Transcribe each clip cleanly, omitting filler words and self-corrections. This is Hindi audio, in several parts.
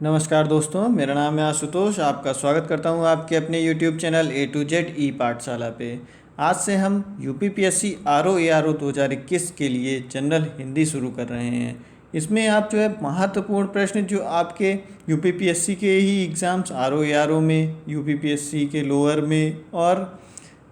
नमस्कार दोस्तों, मेरा नाम है आशुतोष। आपका स्वागत करता हूं आपके अपने YouTube channel A to Z E Pathshala पे। आज से हम UPPSC RO A R O 2021 के लिए जनरल हिंदी शुरू कर रहे हैं। इसमें आप जो है महत्वपूर्ण प्रश्न जो आपके यूपीपीएससी के ही exams RO A R O में, यूपीपीएससी के लोअर में और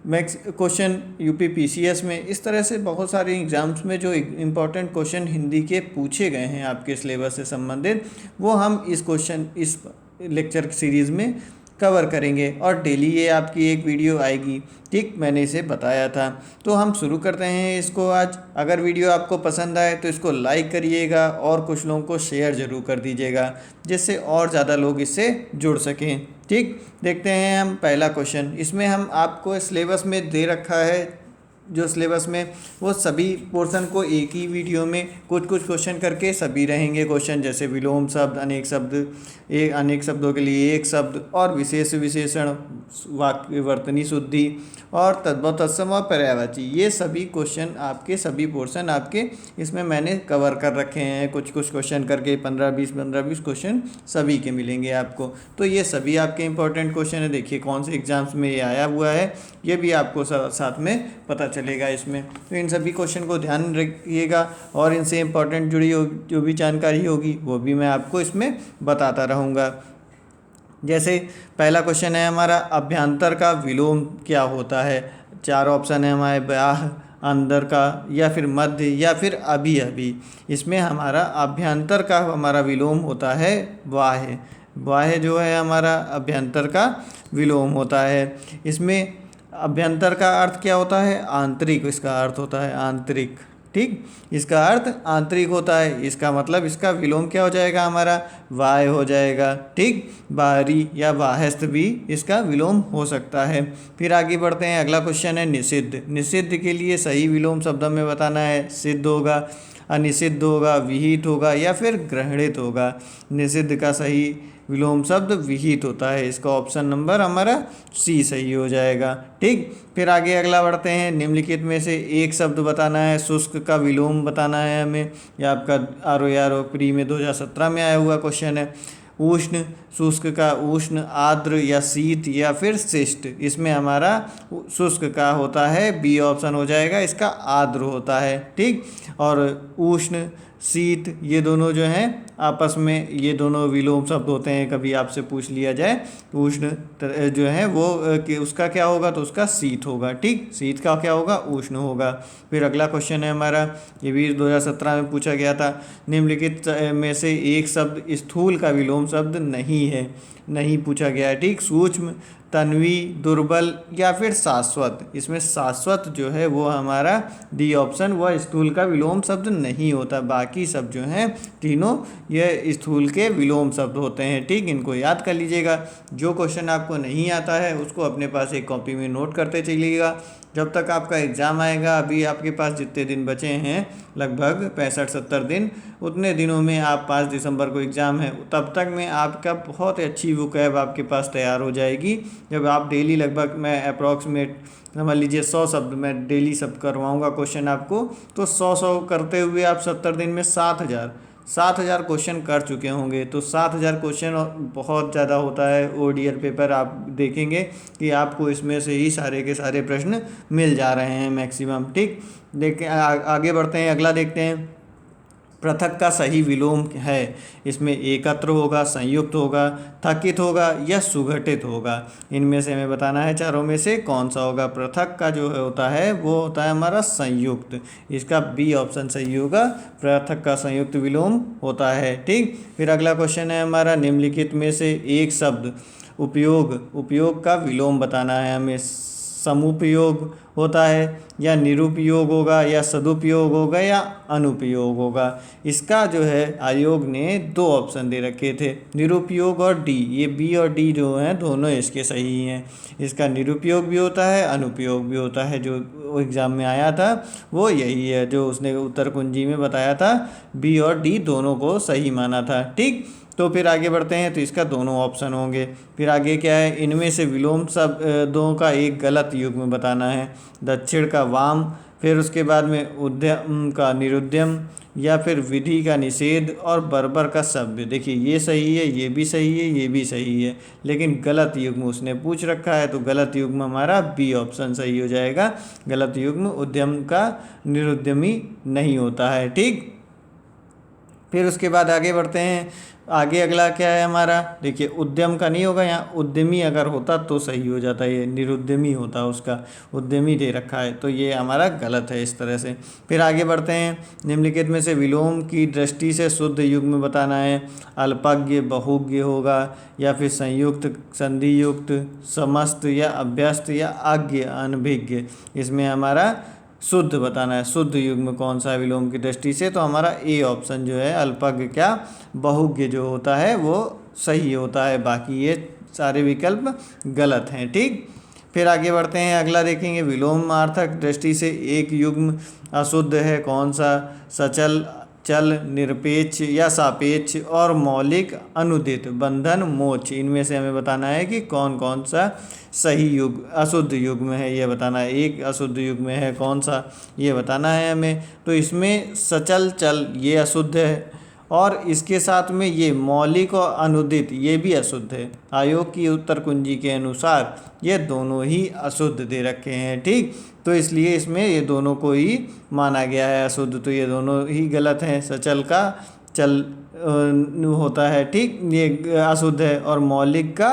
मैक्स क्वेश्चन यूपी पीसीएस में, इस तरह से बहुत सारे एग्ज़ाम्स में जो इम्पोर्टेंट क्वेश्चन हिंदी के पूछे गए हैं आपके सिलेबस से संबंधित, वो हम इस लेक्चर सीरीज़ में कवर करेंगे और डेली ये आपकी एक वीडियो आएगी। ठीक, मैंने इसे बताया था। तो हम शुरू करते हैं इसको आज। अगर वीडियो आपको पसंद आए तो इसको लाइक करिएगा और कुछ लोगों को शेयर ज़रूर कर दीजिएगा, जिससे और ज़्यादा लोग इससे जुड़ सकें। ठीक, देखते हैं हम पहला क्वेश्चन। इसमें हम आपको सिलेबस में दे रखा है, जो सिलेबस में वो सभी पोर्शन को एक ही वीडियो में कुछ कुछ क्वेश्चन करके सभी रहेंगे क्वेश्चन, जैसे विलोम शब्द, अनेक शब्द, अनेक शब्दों के लिए एक शब्द और विशेष विशेषण, वाक्यवर्तनी शुद्धि और तद्भव तत्सम और पर्यायवाची। ये सभी क्वेश्चन आपके, सभी पोर्शन आपके इसमें मैंने कवर कर रखे हैं। कुछ कुछ क्वेश्चन करके 15-20 क्वेश्चन सभी के मिलेंगे आपको। तो ये सभी आपके इंपॉर्टेंट क्वेश्चन है। देखिए कौन से एग्जाम्स में ये आया हुआ है, ये भी आपको साथ में पता चलेगा इसमें। तो इन सभी क्वेश्चन को ध्यान रखिएगा और इनसे इंपॉर्टेंट जुड़ी जो भी जानकारी होगी वो भी मैं आपको इसमें बताता रहूँगा। जैसे पहला क्वेश्चन है हमारा, अभ्यंतर का विलोम क्या होता है। 4 ऑप्शन है हमारे, बाह्य, अंदर का, या फिर मध्य, या फिर अभी अभी। इसमें हमारा अभ्यंतर का हमारा विलोम होता है बाह्य। बाह्य जो है हमारा अभ्यंतर का विलोम होता है। इसमें अभ्यंतर का अर्थ क्या होता है, आंतरिक। इसका अर्थ होता है आंतरिक। ठीक, इसका अर्थ आंतरिक होता है। इसका मतलब इसका विलोम क्या हो जाएगा हमारा, बाह्य हो जाएगा। ठीक, बाहरी या बाह्यस्थ भी इसका विलोम हो सकता है। फिर आगे बढ़ते हैं। अगला क्वेश्चन है निषिद्ध। निषिद्ध के लिए सही विलोम शब्दों में बताना है। सिद्ध होगा, अनिषिद्ध होगा, विहित होगा या फिर ग्रहणित होगा। निषिद्ध का सही विलोम शब्द विहित होता है। इसका ऑप्शन नंबर हमारा सी सही हो जाएगा। ठीक, फिर आगे अगला बढ़ते हैं। निम्नलिखित में से एक शब्द बताना है। शुष्क का विलोम बताना है हमें। यह आपका आरओ प्री में 2017 में आया हुआ क्वेश्चन है। उष्ण, शुष्क का उष्ण, आर्द्र या शीत या फिर शिष्ट। इसमें हमारा शुष्क का होता है, बी ऑप्शन हो जाएगा, इसका आर्द्र होता है। ठीक, और उष्ण, शीत, ये दोनों जो हैं आपस में, ये दोनों विलोम शब्द होते हैं। कभी आपसे पूछ लिया जाए तो उष्ण जो है वो कि उसका क्या होगा, तो उसका शीत होगा। ठीक, शीत का क्या होगा, उष्ण होगा। फिर अगला क्वेश्चन है हमारा, ये भी 2017 में पूछा गया था। निम्नलिखित में से एक शब्द स्थूल का विलोम शब्द नहीं है, नहीं पूछा गया है। ठीक, सूक्ष्म, तन्वी, दुर्बल या फिर शाश्वत। इसमें शाश्वत जो है वो हमारा डी ऑप्शन, वह स्थूल का विलोम शब्द नहीं होता। बाकी सब जो हैं तीनों ये स्थूल के विलोम शब्द होते हैं। ठीक, इनको याद कर लीजिएगा। जो क्वेश्चन आपको नहीं आता है उसको अपने पास एक कॉपी में नोट करते चलिएगा। जब तक आपका एग्ज़ाम आएगा, अभी आपके पास जितने दिन बचे हैं, लगभग 65-70 दिन, उतने दिनों में आप 5 दिसंबर को एग्ज़ाम है, तब तक में आपका बहुत अच्छी वोकैब आपके पास तैयार हो जाएगी। जब आप डेली, लगभग मैं अप्रॉक्सीमेट समझ लीजिए 100 शब्द मैं डेली सब करवाऊँगा क्वेश्चन आपको, तो 100 करते हुए आप 70 दिन में 7,000 क्वेश्चन कर चुके होंगे। तो 7,000 क्वेश्चन बहुत ज़्यादा होता है। ओडीआर पेपर आप देखेंगे कि आपको इसमें से ही सारे के सारे प्रश्न मिल जा रहे हैं मैक्सिमम। ठीक, देखें आगे बढ़ते हैं। अगला देखते हैं, पृथक का सही विलोम है। इसमें एकत्र होगा, संयुक्त होगा, थकित होगा या सुगठित होगा। इनमें से हमें बताना है चारों में से कौन सा होगा। पृथक का जो होता है वो होता है हमारा संयुक्त। इसका बी ऑप्शन सही होगा, पृथक का संयुक्त विलोम होता है। ठीक, फिर अगला क्वेश्चन है हमारा, निम्नलिखित में से एक शब्द उपयोग का विलोम बताना है हमें। समुपयोग होता है या निरुपयोग होगा या सदुपयोग होगा या अनुपयोग होगा। इसका जो है आयोग ने 2 ऑप्शन दे रखे थे, निरुपयोग और डी। ये बी और डी जो हैं दोनों इसके सही हैं। इसका निरुपयोग भी होता है, अनुपयोग भी होता है। जो एग्ज़ाम में आया था वो यही है, जो उसने उत्तर कुंजी में बताया था। बी और डी दोनों को सही माना था। ठीक, तो फिर आगे बढ़ते हैं। तो इसका दोनों ऑप्शन होंगे। फिर आगे क्या है, इनमें से विलोम शब्दों का एक गलत युग्म बताना है। दक्षिण का वाम, फिर उसके बाद में उद्यम का निरुद्यम, या फिर विधि का निषेध और बर्बर का सभ्य। देखिए ये सही है, ये भी सही है, ये भी सही है, लेकिन गलत युग्म उसने पूछ रखा है, तो गलत युग्म हमारा बी ऑप्शन सही हो जाएगा। गलत युग्म उद्यम का निरुद्यमी नहीं होता है। ठीक, फिर उसके बाद आगे बढ़ते हैं। आगे अगला क्या है हमारा, देखिए उद्यम का नहीं होगा यहाँ, उद्यमी अगर होता तो सही हो जाता, ये निरुद्यमी होता, उसका उद्यमी दे रखा है, तो ये हमारा गलत है इस तरह से। फिर आगे बढ़ते हैं। निम्नलिखित में से विलोम की दृष्टि से शुद्ध युग्म बताना है। अल्पज्ञ बहुज्ञ होगा, या फिर संयुक्त संधि युक्त, समस्त या अभ्यस्त या आज्ञ अनभिज्ञ। इसमें हमारा शुद्ध बताना है, शुद्ध युग्म कौन सा है विलोम की दृष्टि से, तो हमारा ए ऑप्शन जो है अल्पज्ञ क्या बहुज्ञ जो होता है वो सही होता है, बाकी ये सारे विकल्प गलत हैं। ठीक, फिर आगे बढ़ते हैं। अगला देखेंगे, विलोमार्थक दृष्टि से एक युग्म अशुद्ध है कौन सा। सचल, चल, निरपेक्ष या सापेक्ष और मौलिक, अनुदित, बंधन, मोक्ष। इनमें से हमें बताना है कि कौन कौन सा सही युग अशुद्ध युग्म है, ये बताना है। एक अशुद्ध युग्म है कौन सा, ये बताना है हमें। तो इसमें सचल, चल ये अशुद्ध है, और इसके साथ में ये मौलिक और अनुदित ये भी अशुद्ध है। आयोग की उत्तर कुंजी के अनुसार ये दोनों ही अशुद्ध दे रखे हैं। ठीक, तो इसलिए इसमें ये दोनों को ही माना गया है अशुद्ध, तो ये दोनों ही गलत हैं। सचल का चल होता है, ठीक, ये अशुद्ध है, और मौलिक का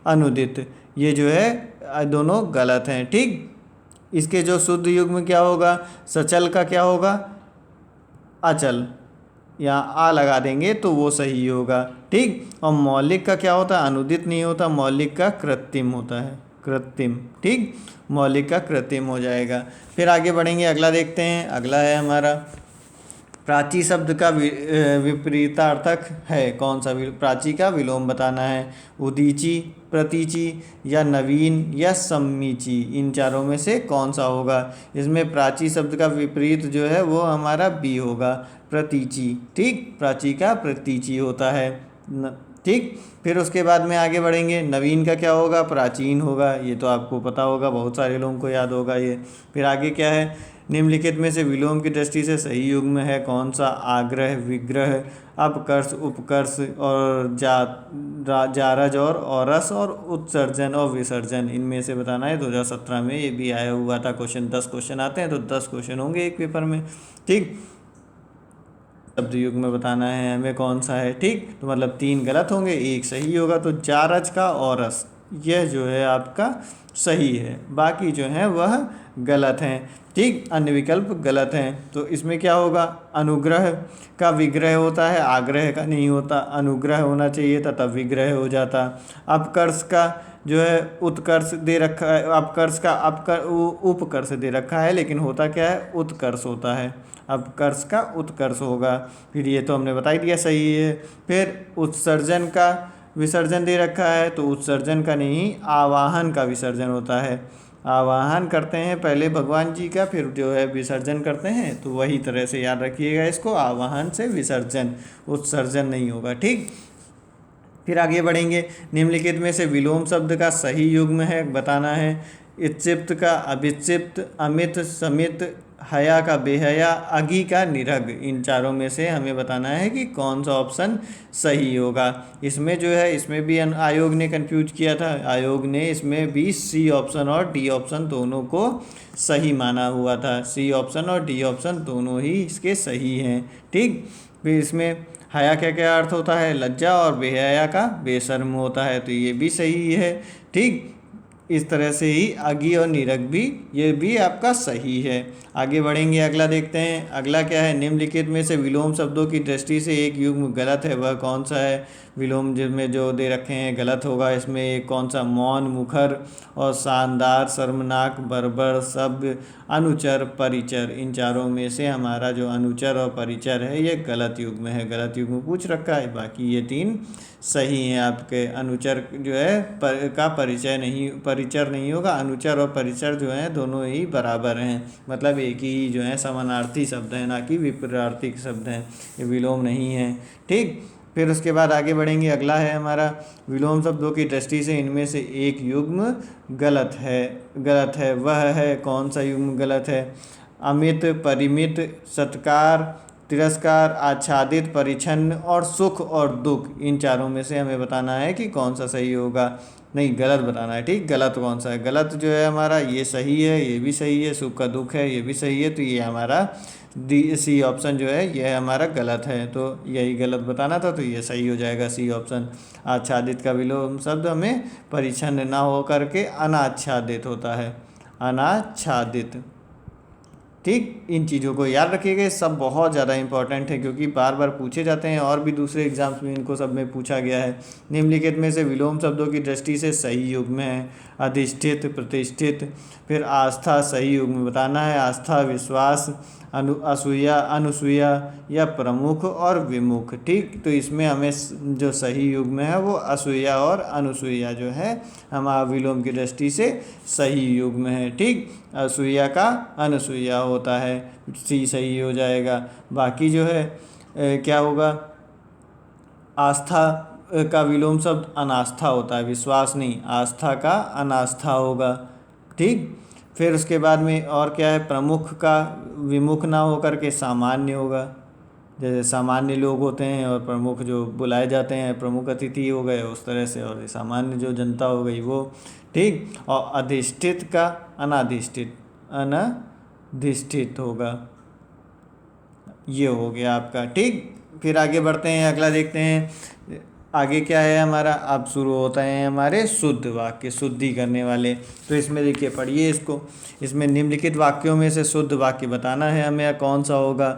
अनुदित ये जो है दोनों गलत हैं। ठीक, इसके जो शुद्ध युग्म क्या होगा, सचल का क्या होगा अचल, यहाँ आ लगा देंगे तो वो सही होगा। ठीक, और मौलिक का क्या होता है, अनुदित नहीं होता, मौलिक का कृत्रिम होता है, कृत्रिम। ठीक, मौलिक का कृत्रिम हो जाएगा। फिर आगे बढ़ेंगे, अगला देखते हैं। अगला है हमारा प्राची शब्द का विपरीतार्थक है कौन सा। प्राची का विलोम बताना है। उदीची, प्रतीची या नवीन या सम्मीची, इन चारों में से कौन सा होगा। इसमें प्राची शब्द का विपरीत जो है वो हमारा बी होगा, प्रतीची। ठीक, प्राची का प्रतीची होता है। ठीक, फिर उसके बाद में आगे बढ़ेंगे। नवीन का क्या होगा, प्राचीन होगा, ये तो आपको पता होगा, बहुत सारे लोगों को याद होगा ये। फिर आगे क्या है, निम्नलिखित में से विलोम की दृष्टि से सही युग्म है कौन सा। आग्रह, विग्रह, अपकर्ष, उपकर्ष और जारज और औरस और उत्सर्जन और विसर्जन, इनमें से बताना है। 2017 में ये भी आया हुआ था क्वेश्चन, 10 क्वेश्चन आते हैं तो 10 क्वेश्चन होंगे एक पेपर में। ठीक, शब्द युग्म में बताना है हमें कौन सा है। ठीक, तो मतलब 3 गलत होंगे, 1 सही होगा, तो जारज का औरस यह जो है आपका सही है, बाकी जो है वह गलत हैं। ठीक, अन्य विकल्प गलत हैं। तो इसमें क्या होगा, अनुग्रह का विग्रह होता है, आग्रह का नहीं होता। अनुग्रह होना चाहिए था तब विग्रह हो जाता। अपकर्ष का जो है उत्कर्ष दे रखा है, अपकर्ष का उपकर्ष दे रखा है, लेकिन होता क्या है, उत्कर्ष होता है। अपकर्ष का उत्कर्ष होगा। फिर ये तो हमने बता ही दिया सही है। फिर उत्सर्जन का विसर्जन दे रखा है, तो उत्सर्जन का नहीं, आवाहन का विसर्जन होता है। आवाहन करते हैं पहले भगवान जी का, फिर जो है विसर्जन करते हैं, तो वही तरह से याद रखिएगा इसको, आवाहन से विसर्जन, उत्सर्जन नहीं होगा। ठीक, फिर आगे बढ़ेंगे। निम्नलिखित में से विलोम शब्द का सही युग्म है बताना है। इच्छिप्त का अभिक्षिप्त, अमित, समित, हया का बेहया, अघी का निरग, इन चारों में से हमें बताना है कि कौन सा ऑप्शन सही होगा। इसमें जो है, इसमें भी आयोग ने कंफ्यूज किया था, आयोग ने इसमें भी सी ऑप्शन और डी ऑप्शन दोनों को सही माना हुआ था। सी ऑप्शन और डी ऑप्शन दोनों ही इसके सही हैं। ठीक, फिर इसमें हया क्या क्या अर्थ होता है, लज्जा, और बेहया का बेशर्म होता है, तो ये भी सही है। ठीक, इस तरह से ही अगी और निरग भी, ये भी आपका सही है। आगे बढ़ेंगे, अगला देखते हैं। अगला क्या है, निम्नलिखित में से विलोम शब्दों की दृष्टि से एक युग्म गलत है, वह कौन सा है। विलोम जिसमें जो दे रखे हैं गलत होगा। इसमें एक कौन सा, मौन, मुखर और शानदार, शर्मनाक, बर्बर, सभ्य, अनुचर, परिचर, इन चारों में से हमारा जो अनुचर और परिचर है ये गलत युग्म है, गलत युग्म पूछ रखा है, बाकी ये 3 सही हैं आपके। अनुचर जो है का परिचय नहीं, परिचर नहीं होगा। अनुचर और परिचर जो हैं दोनों ही बराबर हैं, मतलब एक ही जो है समानार्थी शब्द हैं, ना कि विपरीतार्थी शब्द हैं, ये विलोम नहीं है। ठीक, फिर उसके बाद आगे बढ़ेंगे। अगला है हमारा, विलोम शब्दों की दृष्टि से इनमें से एक युग्म गलत है, वह है कौन सा युग्म गलत है। अमित, परिमित, सत्कार, तिरस्कार, आच्छादित, परिच्छन्न और सुख और दुख, इन चारों में से हमें बताना है कि कौन सा सही होगा। नहीं, गलत बताना है। ठीक, गलत कौन सा है? गलत जो है हमारा ये सही है, ये भी सही है, सुख का दुख है, ये भी सही है, तो ये हमारा डी सी ऑप्शन जो है ये हमारा गलत है। तो यही गलत बताना था, तो ये सही हो जाएगा सी ऑप्शन। आच्छादित का विलोम शब्द हमें परिच्छन्न ना हो करके अनाच्छादित होता है, अनाच्छादित। ठीक, इन चीज़ों को याद रखिएगा, ये सब बहुत ज़्यादा इंपॉर्टेंट है क्योंकि बार बार पूछे जाते हैं और भी दूसरे एग्जाम्स में इनको सब में पूछा गया है। निम्नलिखित में से विलोम शब्दों की दृष्टि से सही युग्म है। अधिष्ठित, प्रतिष्ठित, फिर आस्था सही युग्म बताना है। आस्था, विश्वास, असूया, अनुसूया या प्रमुख और विमुख। ठीक, तो इसमें हमें जो सही युग्म है वो असूया और अनुसूया जो है हमारा विलोम की दृष्टि से सही युग्म है। ठीक, असूया का अनुसूया होता है, सी सही हो जाएगा। बाकी जो है क्या होगा, आस्था का विलोम शब्द अनास्था होता है, विश्वास नहीं, आस्था का अनास्था होगा। ठीक, फिर उसके बाद में और क्या है, प्रमुख का विमुख ना होकर के सामान्य होगा। जैसे सामान्य लोग होते हैं और प्रमुख जो बुलाए जाते हैं, प्रमुख अतिथि हो गए, उस तरह से, और सामान्य जो जनता हो गई वो। ठीक, और अधिष्ठित का अनाधिष्ठित, अनाधिष्ठित होगा। ये हो गया आपका। ठीक, फिर आगे बढ़ते हैं, अगला देखते हैं आगे क्या है हमारा। अब शुरू होता है हमारे शुद्ध वाक्य, शुद्धि करने वाले। तो इसमें देखिए, पढ़िए इसको। इसमें निम्नलिखित वाक्यों में से शुद्ध वाक्य बताना है हमें, कौन सा होगा।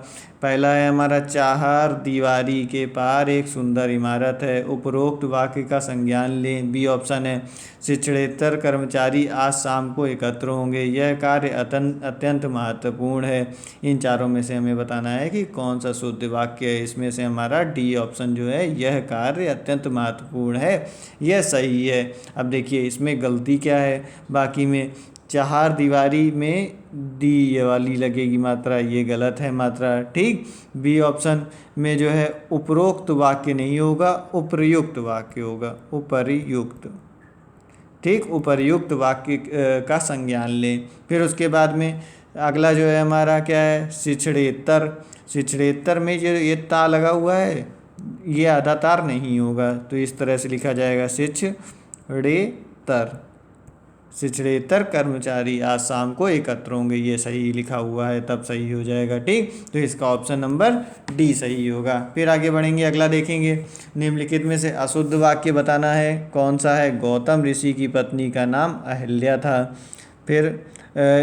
पहला है हमारा, चार दीवारी के पार एक सुंदर इमारत है। उपरोक्त वाक्य का संज्ञान लें, बी ऑप्शन है। शिक्षणेतर कर्मचारी आज शाम को एकत्र होंगे, यह कार्य अत्यंत महत्वपूर्ण है। इन चारों में से हमें बताना है कि कौन सा शुद्ध वाक्य है। इसमें से हमारा डी ऑप्शन जो है, यह कार्य अत्यंत महत्वपूर्ण है, यह सही है। अब देखिए इसमें गलती क्या है, बाकी में चार दीवारी में डी ये वाली लगेगी मात्रा, ये गलत है मात्रा। ठीक, बी ऑप्शन में जो है उपरोक्त वाक्य नहीं होगा, उपर्युक्त वाक्य होगा, उपर्युक्त। ठीक, उपर्युक्त वाक्य का संज्ञान लें। फिर उसके बाद में अगला जो है हमारा क्या है, शिक्षणेतर। शिक्षणेतर में जो ये ता लगा हुआ है, ये आधा तार नहीं होगा, तो इस तरह से लिखा जाएगा, शिक्षणेतर। शिक्षणेतर कर्मचारी आज शाम को एकत्र होंगे, ये सही लिखा हुआ है, तब सही हो जाएगा। ठीक, तो इसका ऑप्शन नंबर डी सही होगा। फिर आगे बढ़ेंगे, अगला देखेंगे। निम्नलिखित में से अशुद्ध वाक्य बताना है, कौन सा है। गौतम ऋषि की पत्नी का नाम अहिल्या था। फिर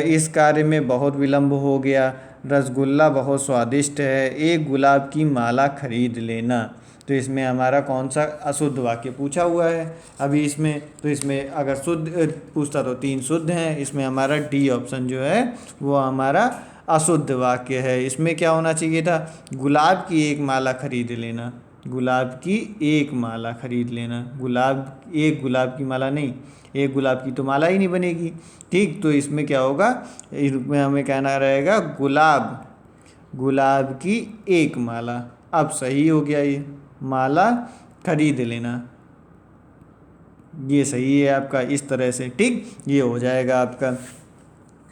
इस कार्य में बहुत विलंब हो गया। रसगुल्ला बहुत स्वादिष्ट है, एक गुलाब की माला खरीद लेना। तो इसमें हमारा कौन सा अशुद्ध वाक्य पूछा हुआ है अभी इसमें। तो इसमें अगर शुद्ध पूछता तो तीन शुद्ध हैं, इसमें हमारा डी ऑप्शन जो है वो हमारा अशुद्ध वाक्य है। इसमें क्या होना चाहिए था, गुलाब की एक माला खरीद लेना, गुलाब की एक माला खरीद लेना। गुलाब, एक गुलाब की माला नहीं, एक गुलाब की तो माला ही नहीं बनेगी। ठीक, तो इसमें क्या होगा, इसमें हमें कहना रहेगा गुलाब, गुलाब की एक माला। अब सही हो गया, ये माला खरीद लेना, ये सही है आपका, इस तरह से। ठीक, ये हो जाएगा आपका।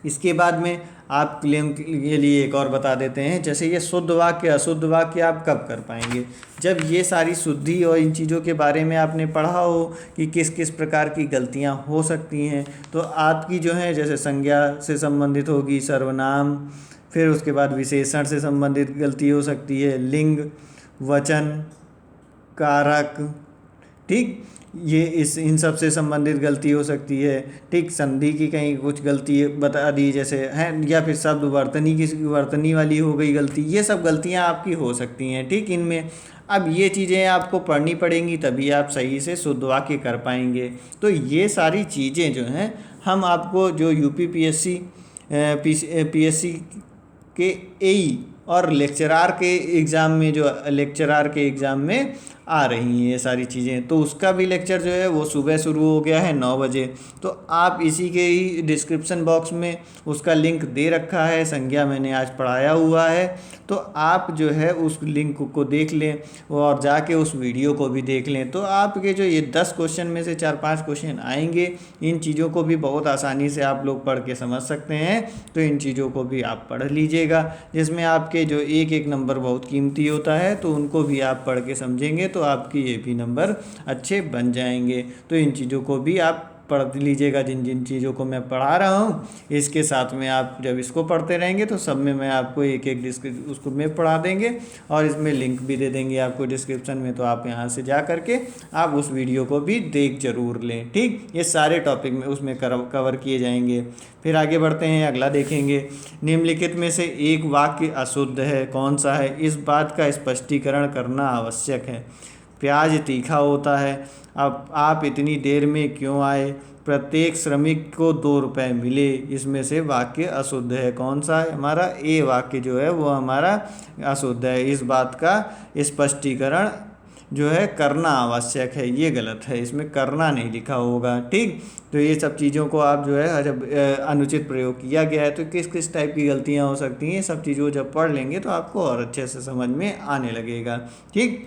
इसके बाद में आप क्लेम के लिए एक और बता देते हैं, जैसे ये शुद्ध वाक्य अशुद्ध वाक्य आप कब कर पाएंगे, जब ये सारी शुद्धि और इन चीज़ों के बारे में आपने पढ़ा हो कि किस किस प्रकार की गलतियां हो सकती हैं। तो आपकी जो है, जैसे संज्ञा से संबंधित होगी, सर्वनाम, फिर उसके बाद विशेषण से संबंधित गलती हो सकती है, लिंग, वचन, कारक। ठीक, ये इन सब से संबंधित गलती हो सकती है। ठीक, संधि की कहीं कुछ गलती बता दी जैसे है, या फिर शब्द वर्तनी की वर्तनी वाली हो गई गलती, ये सब गलतियां आपकी हो सकती हैं। ठीक, इनमें अब ये चीज़ें आपको पढ़नी पड़ेंगी, तभी आप सही से शुद्ध वाक्य कर पाएंगे। तो ये सारी चीज़ें जो हैं हम आपको जो यूपीपीएससी पीएससी के एई और लेक्चरार के एग्ज़ाम में, जो लेक्चरार के एग्ज़ाम में आ रही हैं ये सारी चीज़ें। तो उसका भी लेक्चर जो है वो सुबह शुरू हो गया है 9 बजे। तो आप इसी के ही डिस्क्रिप्शन बॉक्स में उसका लिंक दे रखा है, संज्ञा मैंने आज पढ़ाया हुआ है। तो आप जो है उस लिंक को देख लें और जाके उस वीडियो को भी देख लें। तो आपके जो ये 10 क्वेश्चन में से 4-5 क्वेश्चन आएंगे, इन चीज़ों को भी बहुत आसानी से आप लोग पढ़ के समझ सकते हैं। तो इन चीज़ों को भी आप पढ़ लीजिएगा, जिसमें आपके जो एक एक नंबर बहुत कीमती होता है, तो उनको भी आप पढ़ के समझेंगे तो आपके ये भी नंबर अच्छे बन जाएंगे। तो इन चीज़ों को भी आप पढ़ लीजिएगा, जिन जिन चीज़ों को मैं पढ़ा रहा हूँ। इसके साथ में आप जब इसको पढ़ते रहेंगे तो सब में मैं आपको एक एक उसको में पढ़ा देंगे और इसमें लिंक भी दे देंगे आपको डिस्क्रिप्शन में। तो आप यहाँ से जा करके आप उस वीडियो को भी देख जरूर लें। ठीक, ये सारे टॉपिक में उसमें कवर किए जाएंगे। फिर आगे बढ़ते हैं, अगला देखेंगे। निम्नलिखित में से एक वाक्य अशुद्ध है, कौन सा है? इस बात का स्पष्टीकरण करना आवश्यक है। प्याज तीखा होता है। अब आप इतनी देर में क्यों आए? प्रत्येक श्रमिक को 2 रुपये मिले। इसमें से वाक्य अशुद्ध है, कौन सा है? हमारा ए वाक्य जो है वो हमारा अशुद्ध है। इस बात का स्पष्टीकरण जो है करना आवश्यक है, ये गलत है, इसमें करना नहीं लिखा होगा। ठीक, तो ये सब चीज़ों को आप जो है जब अनुचित प्रयोग किया गया है तो किस किस टाइप की गलतियाँ हो सकती हैं, ये सब चीज़ों को जब पढ़ लेंगे तो आपको और अच्छे से समझ में आने लगेगा। ठीक,